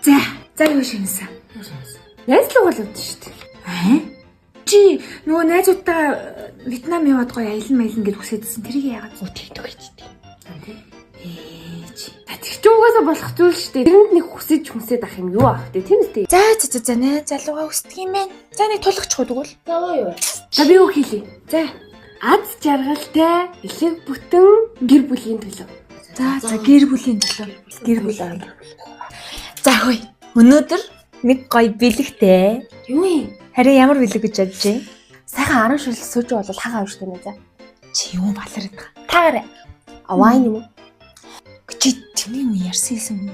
За юу шинэсэн? Найзлуу бол өвдөн шүү дээ. Чи нөгөө найзуудаа Вьетнам яваад гоё аялан маялан гэж хүсэжсэн. Тэрийг яагаад TikTok хийдэг. чи. Тэгч угаасаа болох зүйл шүү дээ. Тэрэнд нэг хүсээд ах юм юу ах дээ. Тийм үстэй. За найз залуугаа хүсдэг юм байна. За нэг тулгачгүй тэгвэл. За би юу хийлээ? За аз жаргалтай элэг бүтэн гэр бүлийн төлөө. За гэр бүлийн төлөө. Гэр бүл. За хөөе. Өнөөдөр нэг гоё бэлэгтэй. Юу юм? Харин ямар бэлэг гэж бодож байна? Сайхан 10 шүлэг сууж бол хагаа авчтай нэ за. Чи юу балараад байгаа? Таараа. Авайн юм уу? Чи тэний юм ярьсан юм.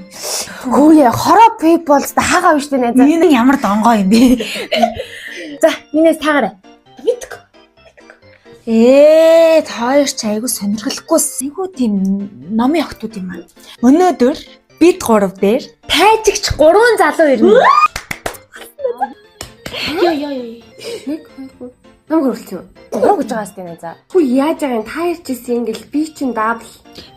Хөөе хороо people's да хагаа авчтай нэ за. Энэ ямар донгоо юм бэ? За минээс таараа. Мэдгүй. Таяр ч айгу сонирхолтой. Айгу тийм номын охтууд юм аа. Өнөөдөр бид гурав дээр тайжигч 3 залуу ирнэ. Яа. Нэг хоёр. Нам хөрөлцөө. Гурав гэж байгаа сте нэ за. Хүү яаж байгаа юм таарчсэн ингээл би чин дабл.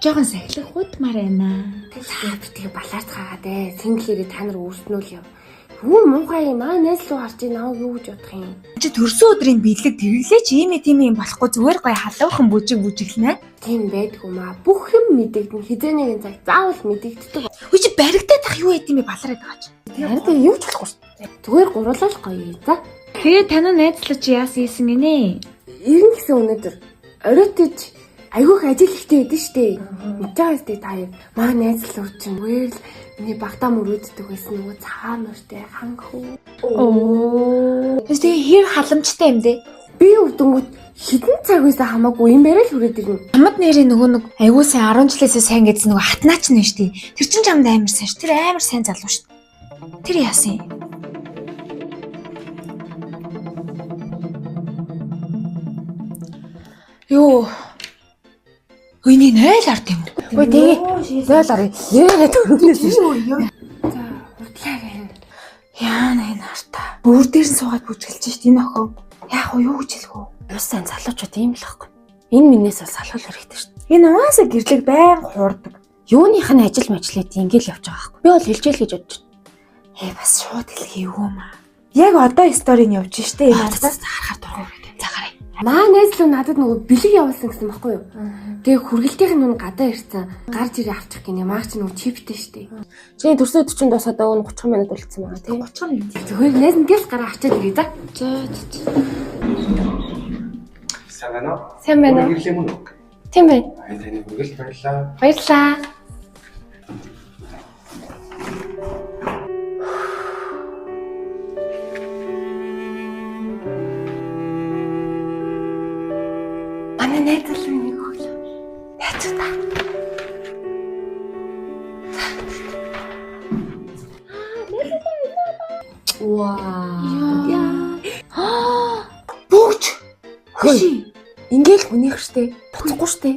Жохон сахилах хутмаар байна. Тэгээ балаард хаагаад синглэрээ та нар өөрснөө л яв. Юу муухай юм аа найз руу харж ийн аа юу гэж бодох юм. Чи төрсөн өдрийн бэлэг тэрлээ чи ийм юм болохгүй зүгээр гоё халуухан бүжиглэнэ. Тийм байдгүй маа. Бүх юм мэдэгдэн хизээний цаг заавал мэдэгддэг. Үгүй чи баригдаад ах юу яд юм бэ балараад байгаа ч. Харин юу ч болохгүй шүү дээ. Зүгээр гурлал гоё. За. Тэгээ танаа найзлаа чи яасан ийсэн гинэ? Ирнэ гэсэн өнөөдөр оройтож айгүйх ажил ихтэй байдэн штэ. Мэдж байгаа сте та юу. Маа найзлаа чинь зүгээр л миний багтаа мөрөөддөг байсан нөгөө цагаан нуртай ханхүү. Тэгээ хэр халамжтай юм бэ? Би өвдөнгөт хитэн цаг байсан хамаагүй юм барай л хүрээд ирнэ. Хамад нэрийн нөгөө нэг аюу сайн 10 жилээсээ сайн гэдсэн нөгөө хатнаач нь штэ. Тэр чин чамд амар сайн ш. Тэр амар сайн залуу ш. Тэр яасан юм? Юу? Өйний 0 ард юм уу? Ой тэгээ 0 арга. Яриад өргөнөөс шүү. За урдлаа. Яана энэ артаа. Бүр дээр нь суугаад бүжгэлж шít энэ охин. Яах вэ? Юу гэж хэлэх вэ? Юус сайн залуучууд ийм л байхгүй. Энэ минээс бол салхал хэрэгтэй шүү дээ. Энэ угаасаа гэрлэг байн хуурдаг. Юуных нь ажил мэжлээд ингээл явж байгаа байхгүй. Би бол хэлжээл гэж бодож байна. Бас шууд хэлхийвгүй маа. Яг одоо сторийн явж штэ энэ артаа харахаар дургуй гэдэг. За гараа. Маа найзлуу надад нөгөө бэлэг явуулсан гэсэн байхгүй юу? Тэгээ хүргэлтийнх нь гадаа ирсэн. Гарч ирээ авчих гинэ. Маа чи нөгөө чиптэй штэ. Чиний төрсөн 40 дуусаад өгнө 30 минут болцсон байгаа тий. 30 минут. Зүгээр найз ингээл гараа авчаад ирээ за. Сайн байна уу? Сайн байна уу? Хэрэглээ мөн үү? Тийм бай. Таны хүргэл баярлаа. Баярлаа. Манай найзлын нэг хөл. Яцгаа. Вау. Бүгч. Хөөе. Ингээл хүнийх штэ. Буцахгүй штэ.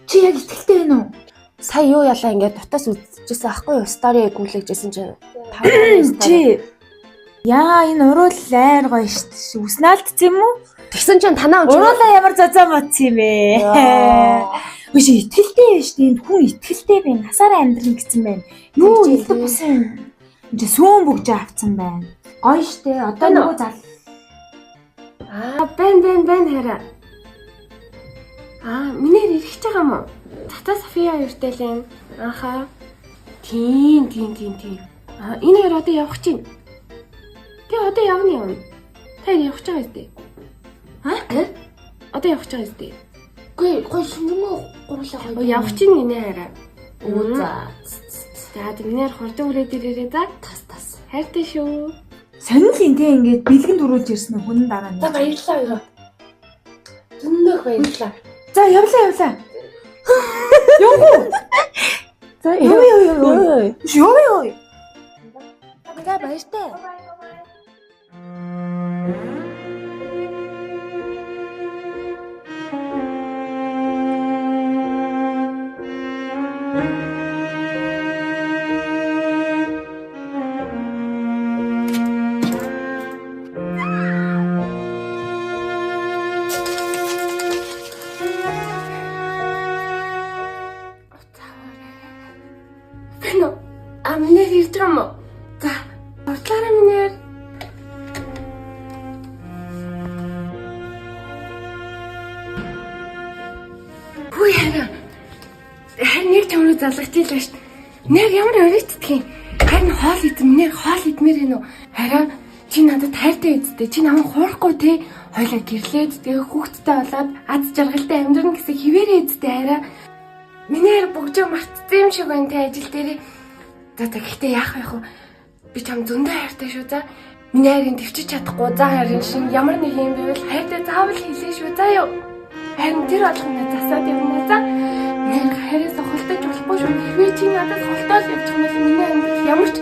Чи яг ихтэй байна уу? Сая юу ялаа ингээд дутаас үзчихсэн аахгүй юу? Стори гүйлгэжсэн чинь. Чи яа энэ уруул айр гоё штэ. Үснaalдсан юм уу? Тэгсэн чинь танаа Уруулаа ямар зазаа моцсон юм бэ? Үгүй итгэлтэй штэ. Энд хүн итгэлтэй байна. Насаараа амьдрын гэсэн байна. Юу илдэг бусан. Энд сүүн бүгж авцсан байна. Гоё штэ. Одоо нөгөө зал. Бэн хараа. Минээр ирэх гэж байгаа юм уу? Тата София юртай л юм. Аха. Тийм. Энэ хоёр одоо явах чинь. Тэгээ одоо явна юм. Та явах гэж байгаа зү? Одоо явах гэж байгаа зү? Гой шинжмөө гурлаа гоё. Явах чинь энэ хараа. За. За минээр хурдан үрээд ирээрээ за. Тас. Хайртай шүү. Сонирхол энэ ингээд бэлгэн дөрүүлж ирсэн хүн дараа нь. За баярлалаа өрөө. Зөндөх баярлалаа. За явлаа. Юу? За Юу. За баяртай. Минээр ирж байгаа юм уу? За Хүй хараа. Харин нэг ч юмруу залгахтийлээ шүү. Нэг ямар өрөөцдөг юм. Харин хоол идэн минь хоол идмээр гинөө. Хараа чи надад хайртай эзтэй. Чи намайг хуурахгүй те. Хойлоо гэрлээд тэгээ хүүхдтэй болоод аз жаргалтай амьдрын гэсэн хിവэрээ эзтэй хараа. Минийэр бүгжөө мартсан юм шиг байна те ажил дээрээ. За гэхдээ яах вэ хөө? Би чам зөндөө хайртай шүү за. Миний хайрыг төвчж чадахгүй. За харин шин ямар нэг юм байвал хайртай заавал хэлээ шүү за ёо. Харин тэр болгоно засаад явна за. Нэг хайраас холдож болохгүй шүү. Хэрвээ чи надад холдоод явчих юм бол миний амьдрал ямар ч